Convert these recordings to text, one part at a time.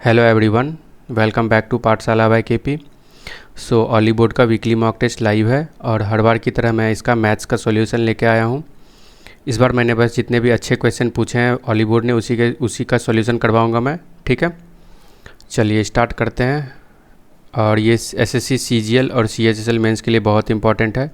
Hello everyone, welcome back to Pathshala by KP. So Oliveboard का weekly mock test live है और हर बार की तरह मैं इसका मैथ्स का सॉल्यूशन लेके आया हूँ। इस बार मैंने बस जितने भी अच्छे क्वेश्चन पूछे हैं ऑली बोर्ड ने उसी का सॉल्यूशन करवाऊँगा मैं। ठीक है, चलिए स्टार्ट करते हैं। और ये एसएससी सीजीएल और सीएचएसएल मेंस के लिए बहुत इंपॉर्टेंट है,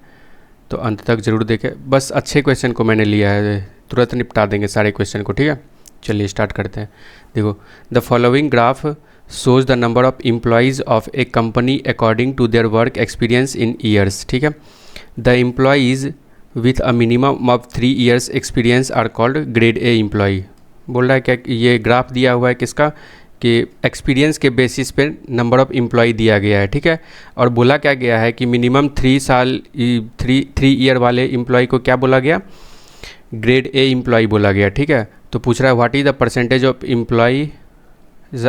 तो अंत तक ज़रूर देखें। बस अच्छे क्वेश्चन को मैंने लिया है, तुरंत निपटा देंगे सारे क्वेश्चन को। ठीक है, चलिए स्टार्ट करते हैं। देखो, the following graph shows the number of employees of a company according to their work experience in years. ठीक है, the employees with a minimum of 3 years experience are called grade A employee. बोल रहा है क्या, ये graph दिया हुआ है किसका, कि एक्सपीरियंस के बेसिस पे नंबर ऑफ एम्प्लॉय दिया गया है। ठीक है, और बोला क्या गया है कि मिनिमम 3 year वाले एम्प्लॉय को क्या बोला गया, ग्रेड ए एम्प्लॉय बोला गया। ठीक है, तो पूछ रहा है what is the percentage of employee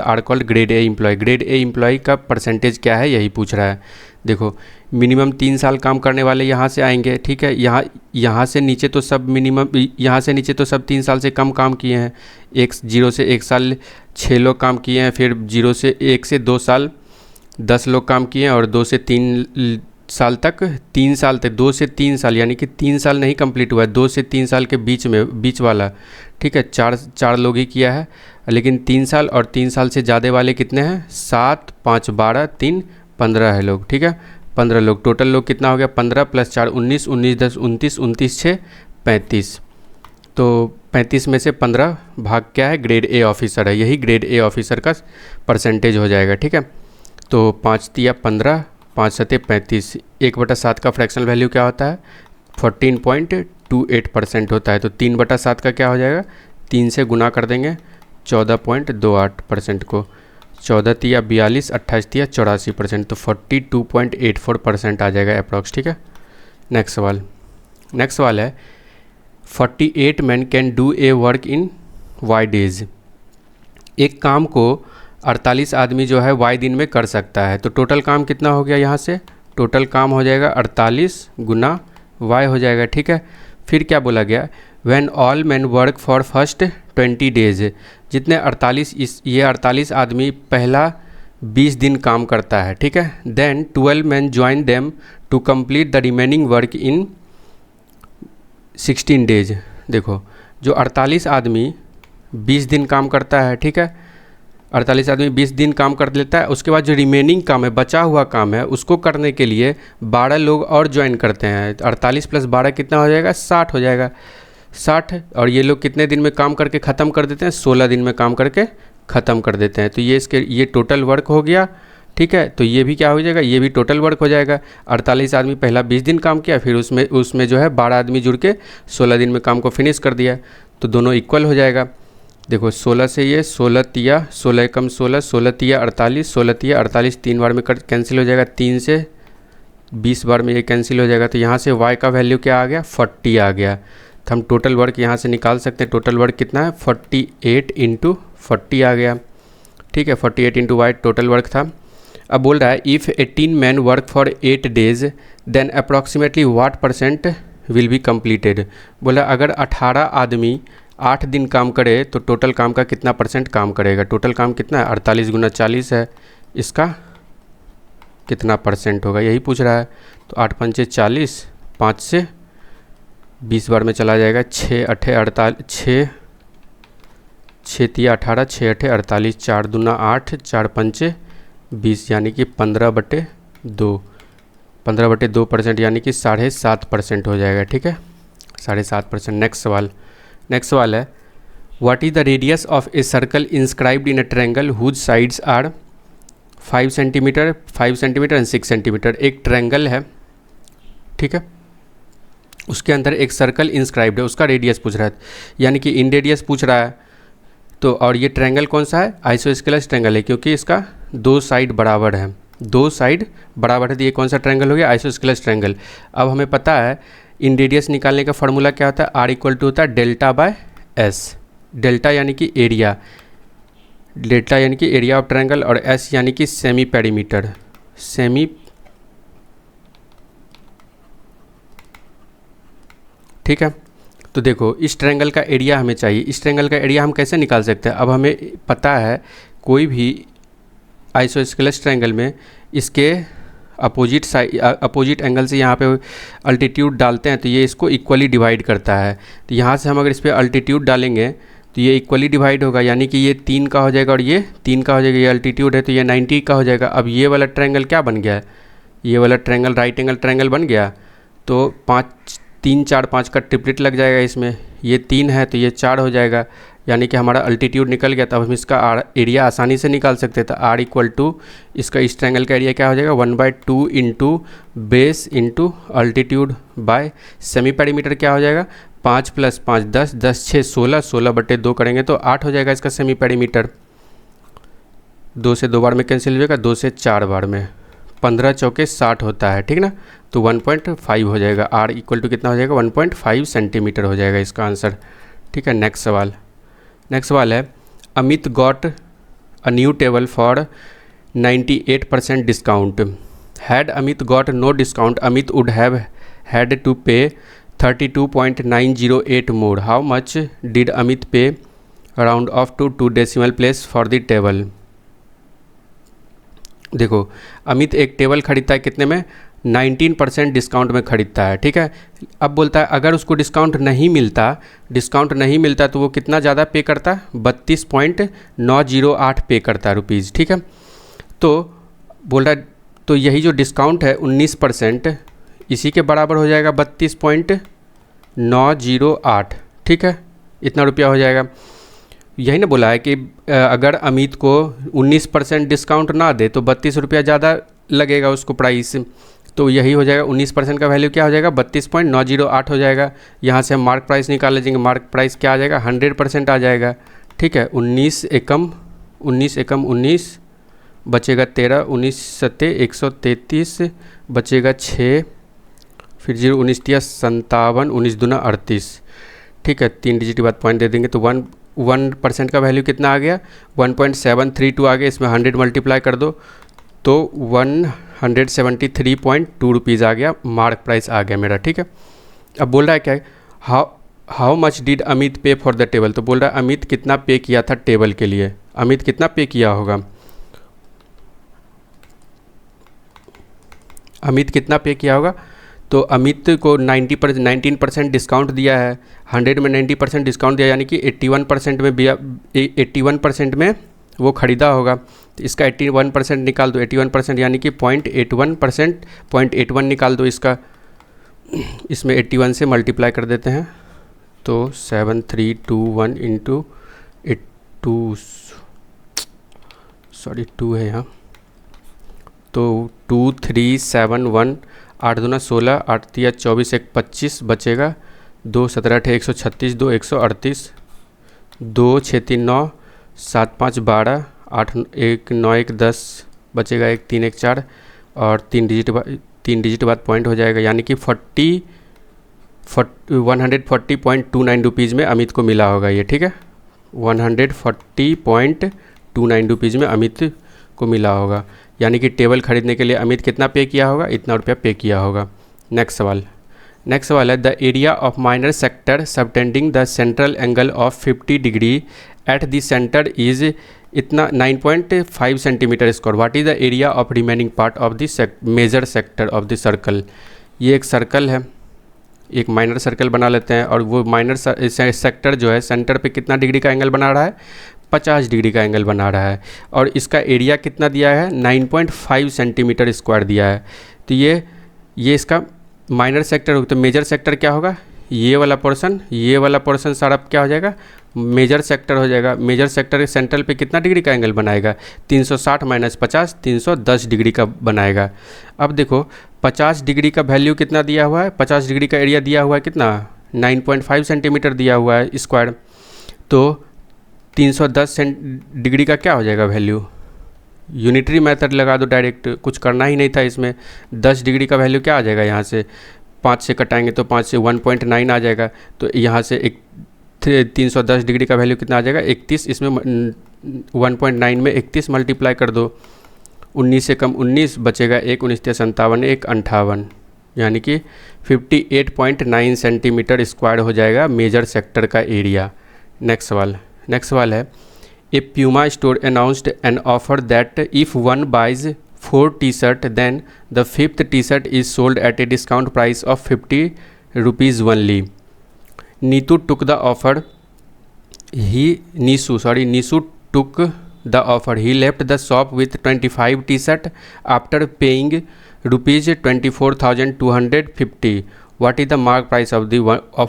are called grade A employee. Grade A employee का परसेंटेज क्या है, यही पूछ रहा है। देखो, मिनिमम 3 साल काम करने वाले यहाँ से आएंगे। ठीक है, यहाँ से नीचे तो सब मिनिमम, यहाँ से नीचे तो सब 3 साल से कम काम किए हैं। 0 से 1 साल 6 लोग काम किए हैं, फिर 1 से 2 साल 10 लोग काम किए हैं, और 2 से 3 साल तक 3 साल तक 2 से 3 साल, यानी कि 3 साल नहीं कंप्लीट हुआ है, 2 से 3 साल के बीच वाला। ठीक है, चार लोग ही किया है, लेकिन 3 साल और 3 साल से ज़्यादा वाले कितने हैं, 7, 5, 12, 3, 15 है लोग। ठीक है, 15 लोग, टोटल लोग कितना हो गया, 15 + 4 19, 19 + 10 29, 29 × 6 35। तो 35 में से 15 भाग क्या है, ग्रेड ए ऑफिसर है, यही ग्रेड ए ऑफिसर का परसेंटेज हो जाएगा। ठीक है, तो 5 × 15, 5 × 7 35, 1/7 का फ्रैक्शनल वैल्यू क्या होता है, 14.28% होता है। तो 3/7 का क्या हो जाएगा, 3 से गुना कर देंगे 14.28% को, 14 × 42, 28 × 84%, तो 42.84% आ जाएगा अप्रॉक्स। ठीक है, नेक्स्ट सवाल है 48 man can do a work in y days. एक काम को 48 आदमी जो है वाई दिन में कर सकता है। तो टोटल काम कितना हो गया, यहाँ से टोटल काम हो जाएगा 48 × वाई हो जाएगा। ठीक है, फिर क्या बोला गया, when all man work for first 20 days। जितने 48 आदमी पहला 20 दिन काम करता है। ठीक है, then 12 man join them to complete the remaining work in 16 days। देखो, जो 48 आदमी 20 दिन काम करता है, ठीक है, 48 आदमी 20 दिन काम कर लेता है, उसके बाद जो रिमेनिंग काम है, बचा हुआ काम है, उसको करने के लिए 12 लोग और ज्वाइन करते हैं। 48 + 12 कितना हो जाएगा, 60 हो जाएगा, 60। और ये लोग कितने दिन में काम करके ख़त्म कर देते हैं, 16 दिन में काम करके ख़त्म कर देते हैं। तो ये टोटल वर्क हो गया। ठीक है, तो ये भी क्या हो जाएगा, ये भी टोटल वर्क हो जाएगा। 48 आदमी पहला 20 दिन काम किया, फिर उसमें जो है 12 आदमी जुड़ के 16 दिन में काम को फिनिश कर दिया, तो दोनों इक्वल हो जाएगा। देखो, 16 से ये 16 × 16 = 16, 16 × 48, 16 × 48 3 बार में कैंसिल हो जाएगा, 3 से 20 बार में ये कैंसिल हो जाएगा। तो यहाँ से y का वैल्यू क्या आ गया, 40 आ गया। तो हम टोटल वर्क यहाँ से निकाल सकते हैं। टोटल वर्क कितना है, 48 × 40 आ गया। ठीक है, 48 × y टोटल वर्क था। अब बोल रहा है if 18 man work for 8 days then approximately what % will be completed. बोला अगर 18 आदमी 8 दिन काम करे तो टोटल काम का कितना % काम करेगा। टोटल काम कितना है, 48 × 40 है, इसका कितना % होगा, यही पूछ रहा है। तो 8 × 5 = 40, 5 से 20 बार में चला जाएगा, 6 × 8 = 48, 6 × 18, 6 × 8 = 48, 4 × 2 = 8, 4 × 5 = 20, यानी कि 15/2, 15/2% यानी कि 7.5% हो जाएगा। ठीक है, 7.5%। नेक्स्ट सवाल है what is the radius of a circle inscribed in a triangle whose sides are 5 centimetre, 5 centimetre and 6 centimetre. एक ट्रायंगल है, ठीक है, उसके अंदर एक सर्कल इंस्क्राइब्ड है, उसका रेडियस पूछ रहा है, यानी कि इन रेडियस पूछ रहा है। तो और ये ट्रायंगल कौन सा है, आइसोस्केलस ट्रायंगल है, क्योंकि इसका 2 साइड बराबर है, 2 साइड बराबर है। तो ये कौन सा ट्रायंगल हो गया, आइसोस्केलस ट्रायंगल। अब हमें पता है इन रेडियस निकालने का फॉर्मूला क्या होता है, R = होता है δ/s। डेल्टा यानी कि एरिया, डेल्टा यानी कि एरिया ऑफ ट्रायंगल, और s यानी कि सेमी पेरीमीटर, ठीक है। तो देखो, इस ट्रायंगल का एरिया हमें चाहिए। इस ट्रायंगल का एरिया हम कैसे निकाल सकते हैं, अब हमें पता है कोई भी आइसोस्केलस ट्रायंगल में इसके अपोजिट एंगल से यहाँ पे अल्टीट्यूड डालते हैं तो ये इसको इक्वली डिवाइड करता है। तो यहाँ से हम अगर इस पर अल्टीट्यूड डालेंगे तो ये इक्वली डिवाइड होगा, यानी कि ये 3 का हो जाएगा और ये 3 का हो जाएगा। ये अल्टीट्यूड है तो ये 90 का हो जाएगा। अब ये वाला ट्रायंगल क्या बन गया है, ये वाला ट्रायंगल राइट एंगल ट्रायंगल बन गया। तो 5 3 4 5 का ट्रिपलेट लग जाएगा इसमें। ये 3 है तो ये 4 हो जाएगा, यानी कि हमारा अल्टीट्यूड निकल गया। तब हम इसका एरिया आसानी से निकाल सकते हैं। तो आर इक्वल टू इसका इस ट्रायंगल का एरिया क्या हो जाएगा, 1/2 into base into altitude bye semi perimeter क्या हो जाएगा, 5 + 5 10, 10 6 16, 16/2 करेंगे तो 8 हो जाएगा इसका सेमी पेरीमीटर। 2 से 2 बार में कैंसिल हो जाएगा, 2 से 4 बार में 15 चौके 60 होता है, ठीक ना। तो 1.5 हो जाएगा। आर इक्वल टू कितना हो जाएगा, 1.5 सेंटीमीटर हो जाएगा इसका आंसर, ठीक है। नेक्स्ट सवाल है Amit got a new table for 98% discount. Had Amit got no discount Amit would have had to pay 32.908 more. How much did Amit pay round off to 2 decimal place for the table. देखो अमित एक table खरीदता है कितने में, 19% डिस्काउंट में खरीदता है, ठीक है। अब बोलता है अगर उसको डिस्काउंट नहीं मिलता तो वो कितना ज़्यादा पे करता है, 32.908 पे करता है रुपीज़, ठीक है। तो बोल रहा है तो यही जो डिस्काउंट है 19% इसी के बराबर हो जाएगा 32.908, ठीक है। इतना रुपया हो जाएगा। यही ना बोला है कि अगर अमित को 19% डिस्काउंट ना दे तो 32 रुपया ज़्यादा लगेगा उसको प्राइस। तो यही हो जाएगा 19% का वैल्यू क्या हो जाएगा, 32.908 हो जाएगा। यहाँ से हम मार्क प्राइस निकाल लीजिएंगे। मार्क प्राइस क्या आ जाएगा, 100% आ जाएगा, ठीक है। 19 एकम 19 बचेगा 13, 19 सत्ते 133 बचेगा 6, फिर 0 19 दिया 57, 19 दूना 38, ठीक है। 3 डिजिट के बाद पॉइंट दे देंगे तो 1% का वैल्यू कितना आ गया, 1.732 आ गया। इसमें 100 मल्टीप्लाई कर दो तो 173.2 रुपीज़ आ गया, मार्क प्राइस आ गया मेरा, ठीक है। अब बोल रहा है क्या है, हाउ मच डिड अमित पे फॉर द टेबल। तो बोल रहा है अमित कितना पे किया था टेबल के लिए, अमित कितना पे किया होगा, अमित कितना पे किया होगा। तो अमित को 19% डिस्काउंट दिया है, 100 में 90% डिस्काउंट दिया, यानी कि 81% में 81% में वो ख़रीदा होगा। तो इसका 81% निकाल दो, 81% यानी कि 0.81%, 0.81 निकाल दो इसका। इसमें 81 से मल्टीप्लाई कर देते हैं तो 7321 इंटू 2 है यहाँ, तो 2371, 8 दूना 16, 8 तिया 24, 1 25 बचेगा 2 17 8 136, 2 138, 2 6 3 9, 7 5 12, 8 1 9 1 10 बचेगा 1 3 1 4 और 3 डिजिट बाद पॉइंट हो जाएगा, यानी कि 140.29 रुपीज़ में अमित को मिला होगा ये, ठीक है। 140.29 रुपीज़ में अमित को मिला होगा, यानी कि टेबल खरीदने के लिए अमित कितना पे किया होगा, इतना रुपया पे किया होगा। नेक्स्ट सवाल है the area of minor sector subtending the central angle of 50 degree at the centre is इतना 9.5 centimetre square. What is the area of remaining part of the major sector of the circle. ये एक circle है, एक minor circle बना लेते हैं और वो माइनर सेक्टर जो है सेंटर पे कितना डिग्री का एंगल बना रहा है, 50 डिग्री का एंगल बना रहा है और इसका एरिया कितना दिया है, 9.5 सेंटीमीटर स्क्वायर दिया है। तो ये इसका माइनर सेक्टर होगा। तो मेजर सेक्टर क्या होगा, ये वाला पोर्शन सारा क्या हो जाएगा, मेजर सेक्टर हो जाएगा। मेजर सेक्टर के सेंट्रल पे कितना डिग्री का एंगल बनाएगा, 360 - 50 310 डिग्री का बनाएगा। अब देखो 50 डिग्री का वैल्यू कितना दिया हुआ है, 50 डिग्री का एरिया दिया हुआ है कितना, 9.5 सेंटीमीटर दिया हुआ है स्क्वायर। तो 310 डिग्री का क्या हो जाएगा वैल्यू, यूनिटरी मेथड लगा दो डायरेक्ट, कुछ करना ही नहीं था इसमें। 10 डिग्री का वैल्यू क्या आ जाएगा, यहाँ से 5 से कटाएंगे तो 5 से 1.9 आ जाएगा। तो यहाँ से 310 डिग्री का वैल्यू कितना आ जाएगा, 31। इसमें 1.9 में 31 मल्टीप्लाई कर दो, 19 से कम 19 बचेगा 1, 19 से 57, 1 58, यानी कि 58.9 सेंटीमीटर स्क्वायर हो जाएगा मेजर सेक्टर का एरिया। नेक्स्ट सवाल है A Puma store announced an offer that if one buys 4 t-shirt, then the 5th t-shirt is sold at a discount price of 50 rupees only. Nisu took the offer. Nisu took the offer. He left the shop with 25 t-shirt after paying rupees 24,250. What is the mark price of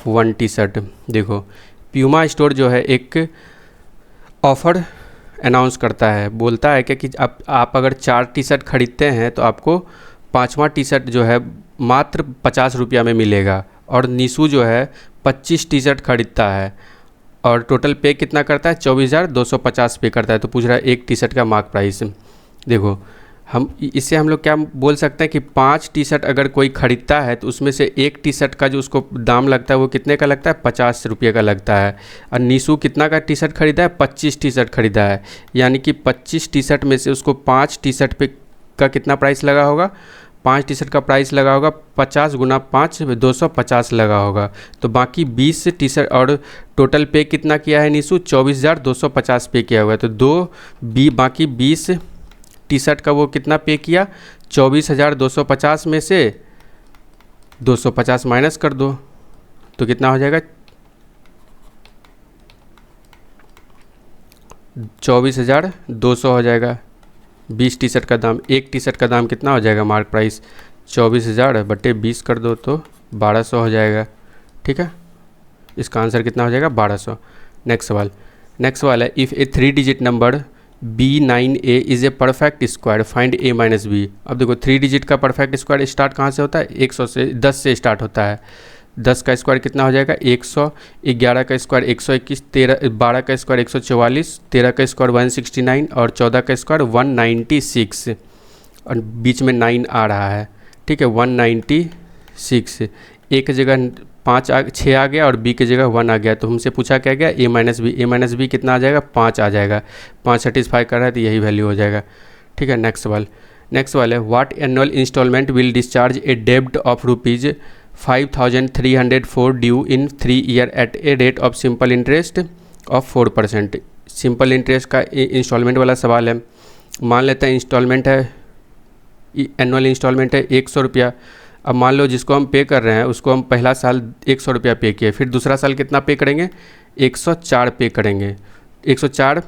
one t-shirt? देखो Puma store जो है एक offer announce करता है, बोलता है कि आप अगर 4 टी शर्ट ख़रीदते हैं तो आपको 5वां टी शर्ट जो है मात्र 50 रुपया में मिलेगा। और निशु जो है 25 टी शर्ट ख़रीदता है और टोटल पे कितना करता है, 24,250 पे करता है। तो पूछ रहा है एक टी शर्ट का मार्क प्राइस। देखो इससे हम लोग क्या बोल सकते हैं कि 5 टी शर्ट अगर कोई ख़रीदता है तो उसमें से एक टी शर्ट का जो उसको दाम लगता है वो कितने का लगता है, 50 रुपये का लगता है। और निशु कितना का टी शर्ट ख़रीदा है, 25 टी शर्ट ख़रीदा है। यानी कि 25 टी शर्ट में से उसको 5 टी शर्ट पे का कितना प्राइस लगा होगा, 5 टी शर्ट का प्राइस लगा होगा 50 गुना 5 250 लगा होगा। तो बाकी 20 टी शर्ट और टोटल पे कितना किया है निशु, 24,250 पे किया हुआ है। तो बाकी 20 टी शर्ट का वो कितना पे किया, 24,250 में से 250 माइनस कर दो तो कितना हो जाएगा, 24,200 हो जाएगा। 20 टी शर्ट का दाम, एक टी शर्ट का दाम कितना हो जाएगा, मार्क प्राइस 24,000 बटे 20 कर दो तो 1200 हो जाएगा। ठीक है, इसका आंसर कितना हो जाएगा, 1200। नेक्स्ट सवाल है if a 3 digit number B9A is a perfect square find A minus B. अब देखो 3 डिजिट का परफेक्ट स्क्वायर स्टार्ट कहाँ से होता है, 100 से, 10 से स्टार्ट होता है। 10 का स्क्वायर कितना हो जाएगा 100, 11 का स्क्वायर 121, 12 का स्क्वायर 144, 13 का स्क्वायर 169 और 14 का स्क्वायर 196 और बीच में 9 आ रहा है। ठीक है, 196 एक जगह 6 आ गया और बी की जगह 1 आ गया। तो हमसे पूछा क्या गया, A माइनस बी कितना आ जाएगा, 5 आ जाएगा। 5 सेटिस्फाई कर रहा है तो यही वैल्यू हो जाएगा। ठीक है, नेक्स्ट सवाल है what annual instalment will discharge a डेब्ट of ₹5,304 due in 3 year at a rate of simple interest of 4%। Simple interest का इंस्टॉलमेंट वाला सवाल है। मान लेते हैं इंस्टॉलमेंट है, एनुअल इंस्टॉलमेंट है 100 रुपया। अब मान लो जिसको हम पे कर रहे हैं उसको हम पहला साल 100 रुपया पे किए, फिर दूसरा साल कितना पे करेंगे, 104 पे करेंगे। 104,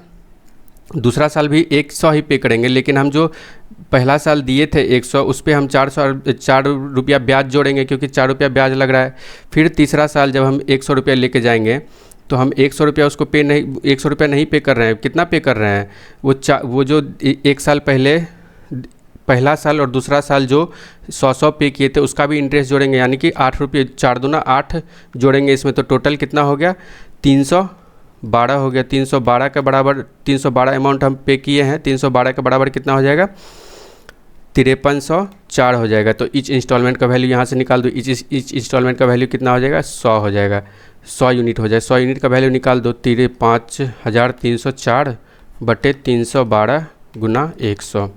दूसरा साल भी 100 ही पे करेंगे, लेकिन हम जो पहला साल दिए थे 100 उस पर हम 4 रुपया ब्याज जोड़ेंगे क्योंकि 4 रुपया ब्याज लग रहा है। फिर तीसरा साल जब हम 100 रुपया लेके जाएंगे तो हम 100 रुपया उसको 100 रुपया नहीं पे कर रहे हैं। कितना पे कर रहे हैं, वो जो एक साल पहले पहला साल और दूसरा साल जो 100 पे किए थे उसका भी इंटरेस्ट जोड़ेंगे, यानी कि 8 रुपये, 4 दूना 8 जोड़ेंगे इसमें। तो टोटल कितना हो गया, 312 हो गया। 312 के बराबर 312 अमाउंट हम पे किए हैं, 312 के बराबर कितना हो जाएगा, 5304 हो जाएगा। तो ईच इंस्टॉलमेंट का वैल्यू यहाँ से निकाल दो। ईच इंस्टॉलमेंट का वैल्यू कितना हो जाएगा, 100 हो जाएगा। 100 यूनिट हो जाए, 100 यूनिट का वैल्यू निकाल दो। 5304 बटे 312 गुना 100,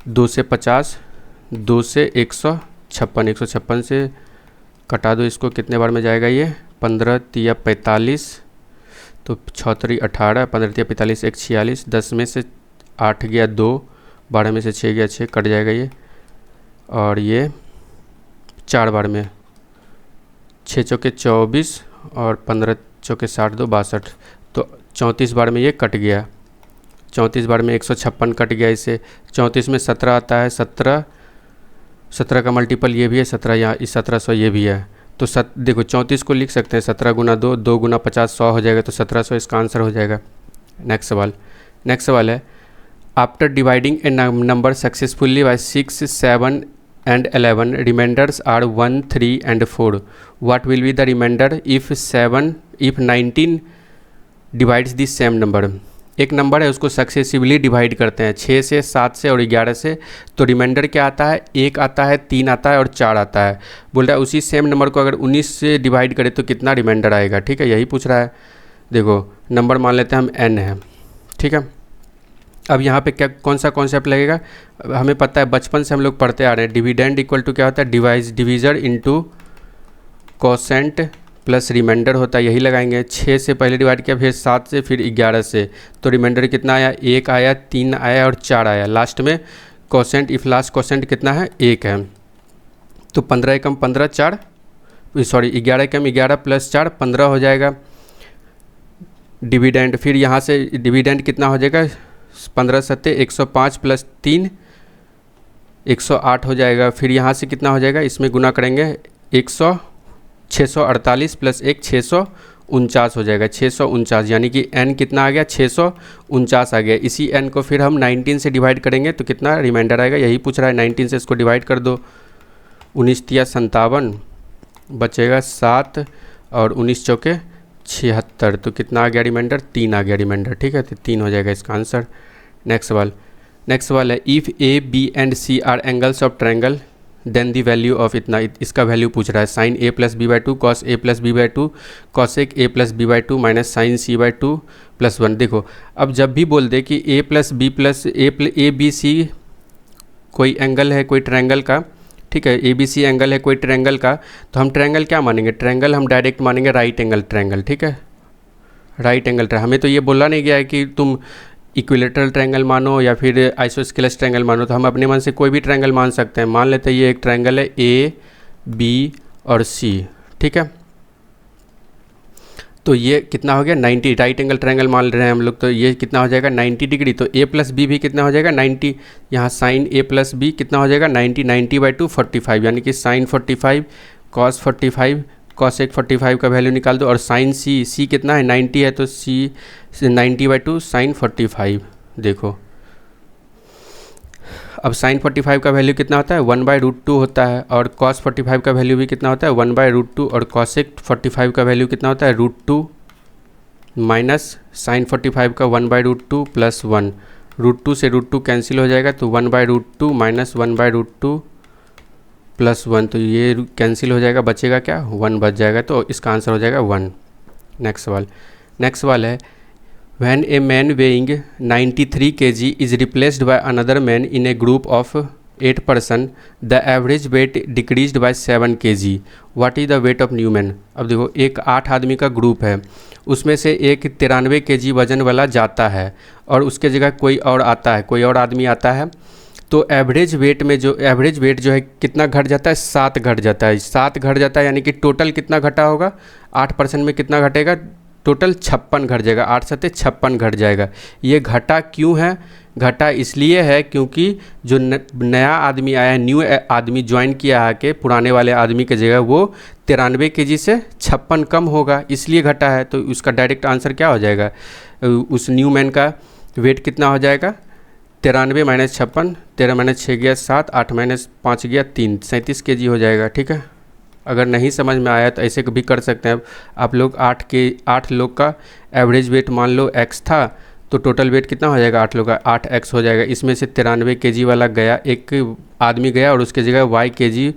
2 से 50, 2 से 156, 156 से कटा दो इसको, कितने बार में जाएगा ये, 15 तिया 45, तो 6 3 18, 15 तिया 45, 1 46, 10 में से 8 गया 2, 12 में से 6 गया 6, कट जाएगा ये। और ये 4 बार में 6 चौके 24 और 15 चौके 60, 2 62, तो 34 बार में ये कट गया। 34 बार में 156 कट गया इससे। 34 में 17 आता है, 17 का मल्टीपल ये भी है, 17 यहाँ, इस 1700 ये भी है। तो देखो 34 को लिख सकते हैं 17 गुना 2, 2 गुना 50, 100 हो जाएगा। तो 1700 इसका आंसर हो जाएगा। नेक्स्ट सवाल है after dividing a number successfully by 6, 7 and 11 remainders are 1, 3 and 4, what will be the remainder if 19 divides this same number. एक नंबर है उसको सक्सेसिवली डिवाइड करते हैं 6 से, 7 से और 11 से, तो रिमाइंडर क्या आता है, 1 आता है, 3 आता है और 4 आता है। बोल रहा है उसी सेम नंबर को अगर 19 से डिवाइड करें तो कितना रिमाइंडर आएगा। ठीक है, यही पूछ रहा है। देखो नंबर मान लेते हैं हम n है। ठीक है, अब यहाँ पे क्या कौन सा कॉन्सेप्ट लगेगा, हमें पता है बचपन से हम लोग पढ़ते आ रहे हैं, डिविडेंड इक्वल टू क्या होता है, divisor into quotient plus remainder होता है, यही लगाएंगे। 6 से पहले डिवाइड किया, फिर 7 से, फिर 11 से, तो रिमाइंडर कितना आया, 1 आया, 3 आया और 4 आया। लास्ट में कोसेंट, इफ लास्ट कोसेंट कितना है, 1 है। तो 15 एकम 15, 4 सॉरी 11 एकम 11 प्लस 4 15 हो जाएगा डिविडेंड। फिर यहाँ से डिविडेंड कितना हो जाएगा, 15 सत्ते 105 प्लस 3 108 हो जाएगा। फिर यहाँ से कितना हो जाएगा, इसमें गुना करेंगे 648 प्लस 1 649 हो जाएगा, 649, यानी कि n कितना आ गया, 649 आ गया। इसी n को फिर हम 19 से डिवाइड करेंगे तो कितना रिमाइंडर आएगा, यही पूछ रहा है। 19 से इसको डिवाइड कर दो, 19 तिया 57, बचेगा 7 और 19 चौके 76, तो कितना आ गया रिमाइंडर, 3 आ गया रिमाइंडर। ठीक है, तो 3 हो जाएगा इसका आंसर। नेक्स्ट सवाल है, if A B and C are angles of triangle then the value of इतना, इसका वैल्यू पूछ रहा है। Sin A plus B by two, cos A plus B by two, cosec A plus B by two minus sin C by two plus 1। देखो अब जब भी बोल दे कि A plus B plus A B C कोई angle है कोई ट्रायंगल का, ठीक है, ए बी सी एंगल है कोई ट्रायंगल का, तो हम ट्रायंगल क्या मानेंगे, ट्रायंगल हम डायरेक्ट मानेंगे राइट एंगल ट्रायंगल। ठीक है, राइट एंगल ट्रायंगल। हमें तो ये बोला नहीं गया है कि तुम इक्विलेटरल ट्रायंगल मानो या फिर आइसोस्केलस ट्रायंगल मानो, तो हम अपने मन से कोई भी ट्रायंगल मान सकते हैं। मान लेते हैं ये एक ट्रायंगल है ए बी और सी, ठीक है, तो ये कितना हो गया 90, राइट एंगल ट्रायंगल मान रहे हैं हम लोग, तो ये कितना हो जाएगा 90 डिग्री। तो ए प्लस बी भी कितना हो जाएगा 90, यहाँ साइन ए प्लस बी कितना हो जाएगा 90, 90 बाई 2 45, यानी कि साइन 45 कॉस 45 कॉसेक 45 का वैल्यू निकाल दो। और साइन सी कितना है 90 है, तो सी 90 बाई 2 साइन 45। देखो अब साइन 45 का वैल्यू कितना होता है 1/√2 होता है, और कॉस 45 का वैल्यू भी कितना होता है 1/√2, और कॉसेक 45 का वैल्यू कितना होता है √2 माइनस साइन 45 का 1/√2 प्लस 1। √2 से √2 कैंसिल हो जाएगा, तो 1/√2 माइनस 1/√2 प्लस 1, तो ये कैंसिल हो जाएगा, बचेगा क्या 1 बच जाएगा, तो इसका आंसर हो जाएगा 1। नेक्स्ट सवाल है, When a man weighing 93 kg is replaced by another man in a group of 8 person, the average weight decreased by 7 kg. What is the weight of new man? अब देखो एक 8 आदमी का ग्रुप है, उसमें से एक 93 kg वजन वाला जाता है और उसके जगह कोई और आता है, कोई और आदमी आता है, तो एवरेज वेट जो है कितना घट जाता है 7 घट जाता है। 7 घट जाता है यानी कि टोटल कितना घटा होगा 8% में कितना घटेगा, टोटल 56 घट जाएगा, 8 सत्ते 56 घट जाएगा। ये घटा क्यों है, घटा इसलिए है क्योंकि जो नया आदमी आया है, न्यू आदमी ज्वाइन किया है कि पुराने वाले आदमी की जगह वो 93 kg से 56 कम होगा, इसलिए घटा है। तो उसका डायरेक्ट आंसर क्या हो जाएगा, उस न्यू मैन का वेट कितना हो जाएगा 93 माइनस 56, 13 माइनस 6 गया 7, 8 माइनस 5 गया 3, 37 kg हो जाएगा। ठीक है, अगर नहीं समझ में आया तो ऐसे भी कर सकते हैं। आप लोग 8 लोग का एवरेज वेट मान लो x था, तो टोटल वेट कितना हो जाएगा 8 लोग का 8x हो जाएगा। इसमें से 93 kg वाला गया, एक आदमी गया और उसके जगह y kg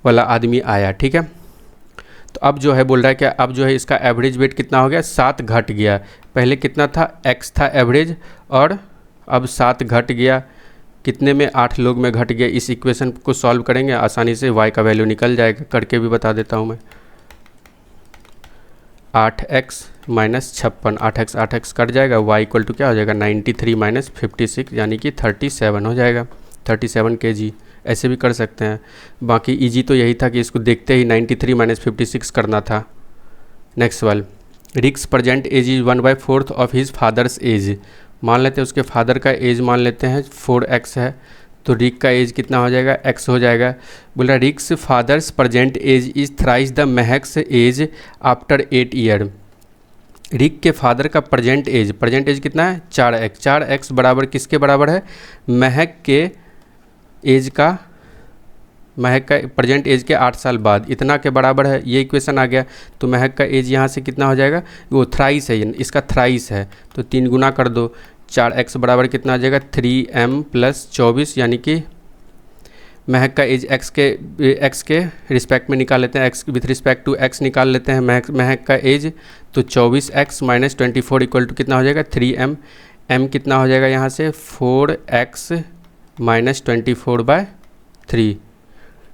वाला आदमी आया। ठीक है, तो अब जो है बोल रहा है कि अब जो है इसका एवरेज वेट कितना हो गया 7 घट गया। पहले कितना था x था एवरेज, और अब 7 घट गया, कितने में 8 लोग में घट गया। इस इक्वेशन को सॉल्व करेंगे आसानी से y का वैल्यू निकल जाएगा, करके भी बता देता हूँ मैं। 8x माइनस 56, 8x कट जाएगा, y इक्वल टू क्या हो जाएगा 93 माइनस 56, यानी कि 37 हो जाएगा, 37 kg। ऐसे भी कर सकते हैं, बाकी इजी तो यही था कि इसको देखते ही 93 माइनस 56 करना था। नेक्स्ट सवाल, Rick's present age is 1/4 of his father's age. मान लेते हैं उसके फादर का एज मान लेते हैं 4x है, तो रिक का एज कितना हो जाएगा x हो जाएगा। बोल रहा Rick's father's present age is thrice the Mahak's age after 8 year. Rick के फादर का प्रजेंट एज कितना है 4x। 4x बराबर किसके बराबर है, महक के एज का, महक का प्रेजेंट एज के 8 साल बाद इतना के बराबर है। ये इक्वेशन आ गया, तो महक का एज यहाँ से कितना हो जाएगा, वो थ्राइस है, इसका थ्राइस है, तो 3 गुना कर दो। 4x बराबर कितना आ जाएगा 3m प्लस 24, यानी कि महक का एज x के रिस्पेक्ट में निकाल लेते हैं, x with respect to x निकाल लेते हैं महक का एज, तो 24x माइनस 24 इक्वल टू कितना हो जाएगा 3m। m कितना हो जाएगा यहाँ से 4x माइनस 24/3।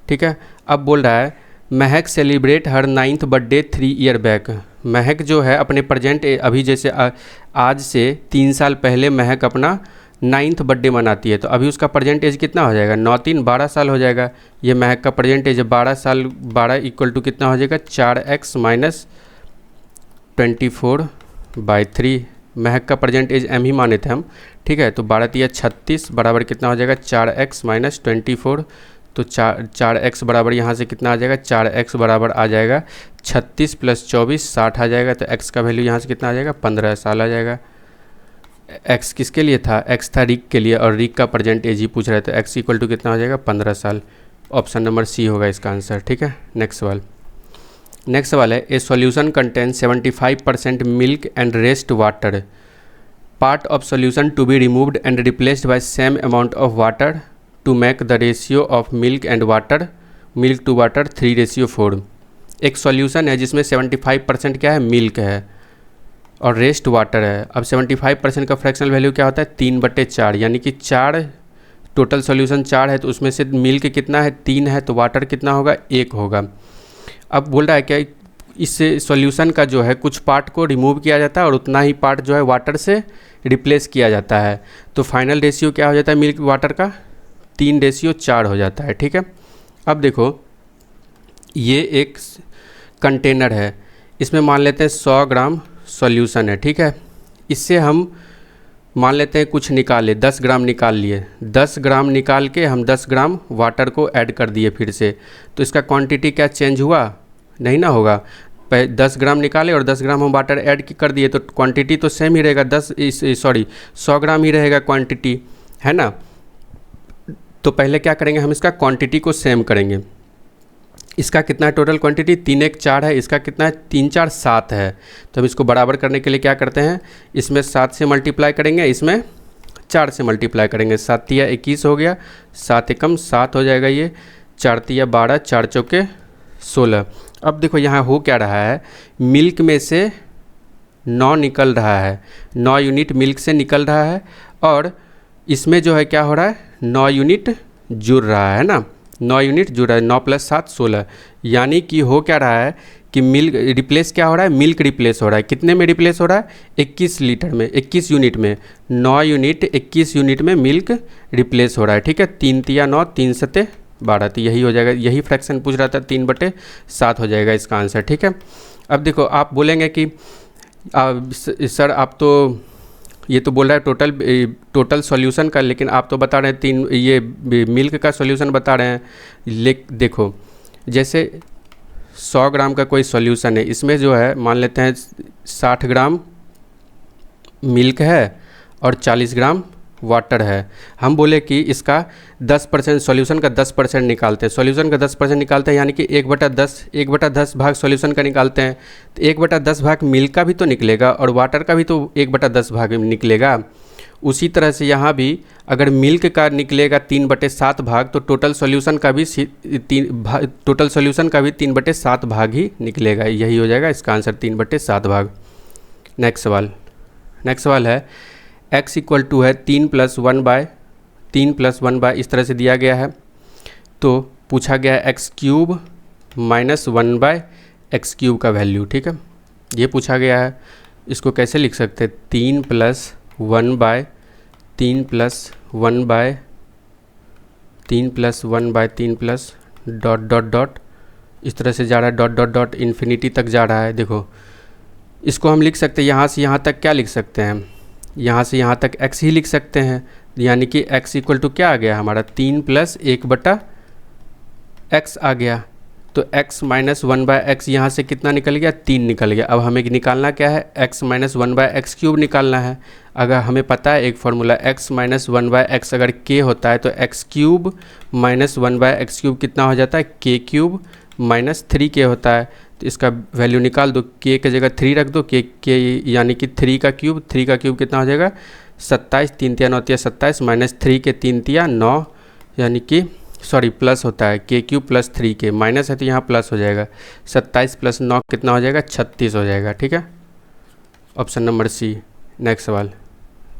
ठीक है, अब बोल रहा है महक सेलिब्रेट हर 9th बर्थडे 3 ईयर बैक। महक जो है अपने प्रेजेंट अभी जैसे आज से 3 साल पहले महक अपना 9th बर्थडे मनाती है, तो अभी उसका प्रेजेंट एज कितना हो जाएगा, 9 3 12 साल हो जाएगा। ये महक का प्रेजेंट एज 12 साल, 12 इक्वल टू कितना हो जाएगा 4x माइनस 24/3। महक का प्रेजेंट एज m ही माने थे हम, ठीक है। तो 12 तिया 36 बराबर कितना हो जाएगा 4x माइनस 24। तो 4x बराबर यहाँ से कितना आ जाएगा, 4x बराबर आ जाएगा 36 + 24 60 आ जाएगा। तो x का वैल्यू यहाँ से कितना आ जाएगा 15 साल आ जाएगा। x किसके लिए था, x था रिक के लिए, और रिक का प्रेजेंट एज ही पूछ रहे थे। x इक्वल टू कितना हो जाएगा 15 साल। ऑप्शन नंबर सी होगा इसका आंसर, ठीक है। नेक्स्ट सवाल है, a solution contain 75% milk and rest water, part of solution to be removed and replaced by same amount of water to make the ratio of milk to water 3:4। एक solution है जिसमें 75% क्या है, milk है और rest water है। अब 75% का फ्रैक्शनल वैल्यू क्या होता है 3/4, यानी कि 4 टोटल सॉल्यूशन 4 है, तो उसमें से मिल्क कितना है 3 है, तो वाटर कितना होगा 1 होगा। अब बोल रहा है क्या, इस सॉल्यूशन का जो है कुछ पार्ट को रिमूव किया जाता है और उतना ही पार्ट जो है वाटर से रिप्लेस किया जाता है। तो फाइनल रेशियो क्या हो जाता है मिल्क वाटर का 3:4 हो जाता है, ठीक है। अब देखो ये एक कंटेनर है, इसमें मान लेते हैं 100 ग्राम सॉल्यूशन है, ठीक है। इससे हम मान लेते हैं कुछ निकाले, 10 ग्राम निकाल लिए, 10 ग्राम निकाल के हम 10 ग्राम वाटर को ऐड कर दिए फिर से, तो इसका क्वांटिटी क्या चेंज हुआ, नहीं ना होगा। 10 ग्राम निकाले और 10 ग्राम हम वाटर ऐड कर दिए, तो क्वांटिटी तो सेम ही रहेगा, 100 ग्राम ही रहेगा क्वांटिटी, है ना। तो पहले क्या करेंगे, हम इसका क्वांटिटी को सेम करेंगे। इसका कितना है टोटल क्वांटिटी 3 1 4 है, इसका कितना है 3 4 7 है। तो हम इसको बराबर करने के लिए क्या करते हैं, इसमें 7 से मल्टीप्लाई करेंगे, इसमें 4 से मल्टीप्लाई करेंगे। 7 तिया 21 हो गया, 7 एकम 7 हो जाएगा, ये 4 तिया 12, 4 चौके 16। अब देखो यहाँ हो क्या रहा है, मिल्क में से 9 निकल रहा है, 9 यूनिट मिल्क से निकल रहा है, और इसमें जो है क्या हो रहा है 9 यूनिट जुड़ रहा है ना, 9 यूनिट जुड़ रहा है, 9 + 7 16। यानी कि हो क्या रहा है कि मिल्क रिप्लेस क्या हो रहा है, मिल्क रिप्लेस हो रहा है। कितने में रिप्लेस हो रहा है 21 लीटर में, 21 यूनिट में, 9 यूनिट 21 यूनिट में मिल्क रिप्लेस हो रहा है, ठीक है। 3 तिया 9, 3 7 12, तो यही हो जाएगा, यही फ्रैक्शन पूछ रहा था, 3/7 हो जाएगा इसका आंसर, ठीक है। अब देखो आप बोलेंगे कि सर आप तो ये तो बोल रहा है टोटल सॉल्यूशन का, लेकिन आप तो बता रहे हैं ये मिल्क का सॉल्यूशन बता रहे हैं। देखो जैसे 100 ग्राम का कोई सॉल्यूशन है, इसमें जो है मान लेते हैं 60 ग्राम मिल्क है और 40 ग्राम वाटर है। हम बोले कि इसका 10% सॉल्यूशन का 10% निकालते हैं, सॉल्यूशन का 10% निकालते हैं, यानी कि 1/10 भाग सॉल्यूशन का निकालते हैं, तो 1/10 भाग मिल्क का भी तो निकलेगा और वाटर का भी तो 1/10 भाग निकलेगा। उसी तरह से यहाँ भी अगर मिल्क का निकलेगा 3/7 भाग, तो टोटल सॉल्यूशन का भी 3/7 भाग ही निकलेगा, यही हो जाएगा इसका आंसर 3/7 भाग। नेक्स्ट सवाल है, x इक्वल टू है 3 + 1/3 इस तरह से दिया गया है, तो पूछा गया है x³ - 1/x³ का वैल्यू, ठीक है। ये पूछा गया है, इसको कैसे लिख सकते हैं 3 + 1/3 + 1/3 + 1/3 प्लस डॉट इस तरह से जा रहा है, डॉट इन्फिनिटी तक जा रहा है। देखो इसको हम लिख सकते हैं, यहाँ से यहाँ तक क्या लिख सकते हैं, यहाँ से यहाँ तक x ही लिख सकते हैं, यानी कि x इक्वल टू क्या आ गया हमारा 3 + 1/x आ गया। तो x - 1/x यहाँ से कितना निकल गया 3 निकल गया। अब हमें निकालना क्या है x - 1/x³ निकालना है। अगर हमें पता है एक फार्मूला x - 1/x अगर k होता है तो x³ - 1/x³ कितना हो जाता है k³ - 3k होता है। तो इसका वैल्यू निकाल दो, k की जगह 3 रख दो, k यानी कि 3 का क्यूब कितना हो जाएगा 27, 3 तिया 9 तिया 27 -3 के 3 तिया 9, यानी कि प्लस होता है k³ + 3k, माइनस है तो यहाँ प्लस हो जाएगा, 27 + 9 कितना हो जाएगा 36 हो जाएगा, ठीक है। Option number C. नेक्स्ट सवाल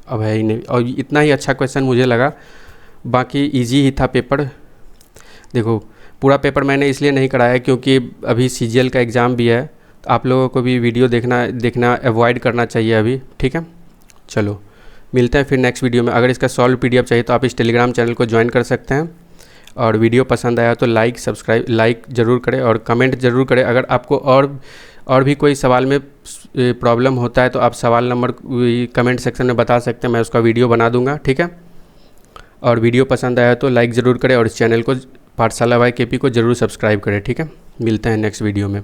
अब है ही नहीं, और इतना ही अच्छा क्वेश्चन मुझे लगा, बाकी इजी ही था पेपर। देखो पूरा पेपर मैंने इसलिए नहीं कराया क्योंकि अभी CGL का एग्ज़ाम भी है, तो आप लोगों को भी वीडियो देखना अवॉइड करना चाहिए अभी, ठीक है। चलो मिलते हैं फिर नेक्स्ट वीडियो में। अगर इसका सॉल्व PDF चाहिए तो आप इस टेलीग्राम चैनल को ज्वाइन कर सकते हैं, और वीडियो पसंद आया तो लाइक ज़रूर करें और कमेंट ज़रूर करें। अगर आपको और भी कोई सवाल में प्रॉब्लम होता है तो आप सवाल नंबर कमेंट सेक्शन में बता सकते हैं, मैं उसका वीडियो बना दूंगा, ठीक है। और वीडियो पसंद आया तो लाइक ज़रूर करें और इस चैनल को पाठशाला बाय KP को ज़रूर सब्सक्राइब करें, ठीक है। मिलते हैं नेक्स्ट वीडियो में।